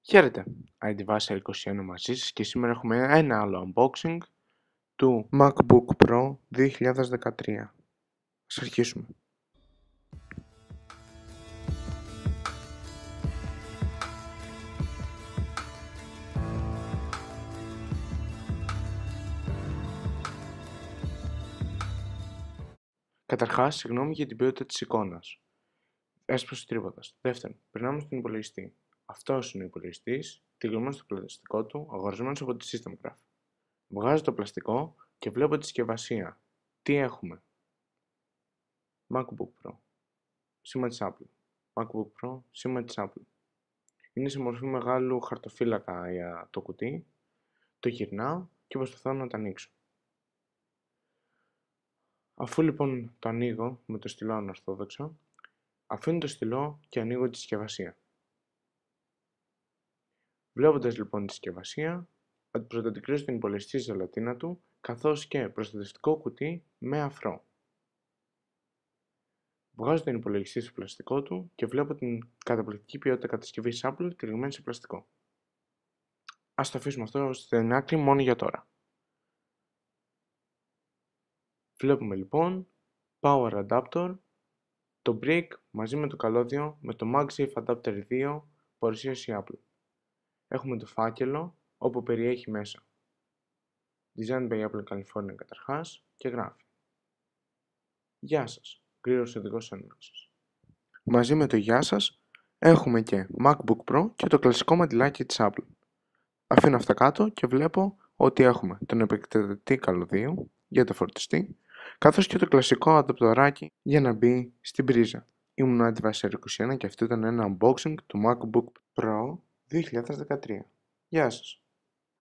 Χαίρετε, IDVaser21 μαζί σας και σήμερα έχουμε ένα άλλο unboxing του MacBook Pro 2013. Ας αρχίσουμε. Καταρχάς, συγγνώμη για την ποιότητα της εικόνας. Έσπασε τρίβοντας. Δεύτερον, περνάμε στον υπολογιστή. Αυτός είναι ο υπολογιστής, τυλιγμένος στο πλαστικό του, αγορισμένος από τη System Craft. Βγάζω το πλαστικό και βλέπω τη συσκευασία. Τι έχουμε? MacBook Pro. Σήμα της Apple. MacBook Pro, σήμα της Apple. Είναι σε μορφή μεγάλου χαρτοφύλακα για το κουτί. Το γυρνάω και προσπαθώ να το ανοίξω. Αφού λοιπόν το ανοίγω με το στυλό ανορθόδοξο, αφήνω το στυλό και ανοίγω τη συσκευασία. Βλέποντας λοιπόν τη συσκευασία, πρωτοαντικρίζω τον υπολογιστή στη ζελατίνα του, καθώς και προστατευτικό κουτί με αφρό. Βγάζω τον υπολογιστή στο πλαστικό του και βλέπω την καταπληκτική ποιότητα κατασκευής Apple τυλιγμένη σε πλαστικό. Ας το αφήσουμε αυτό στην άκρη μόνο για τώρα. Βλέπουμε λοιπόν Power Adapter, το brick μαζί με το καλώδιο με το MagSafe Adapter 2 παρουσίασε η Apple. Έχουμε το φάκελο όπου περιέχει μέσα Designed by Apple California καταρχάς και γράφει «Γεια σας, γρήγορος οδηγός έναρξης». Μαζί με το «Γεια σας» έχουμε και MacBook Pro και το κλασικό μαντιλάκι της Apple. Αφήνω αυτά κάτω και βλέπω ότι έχουμε τον επεκτατητή καλωδίου για το φορτιστή, καθώς και το κλασικό ανταπτοράκι για να μπει στην πρίζα. Ήμουν ο IDVaser21 και αυτό ήταν ένα unboxing του MacBook Pro 2013. Γεια σας!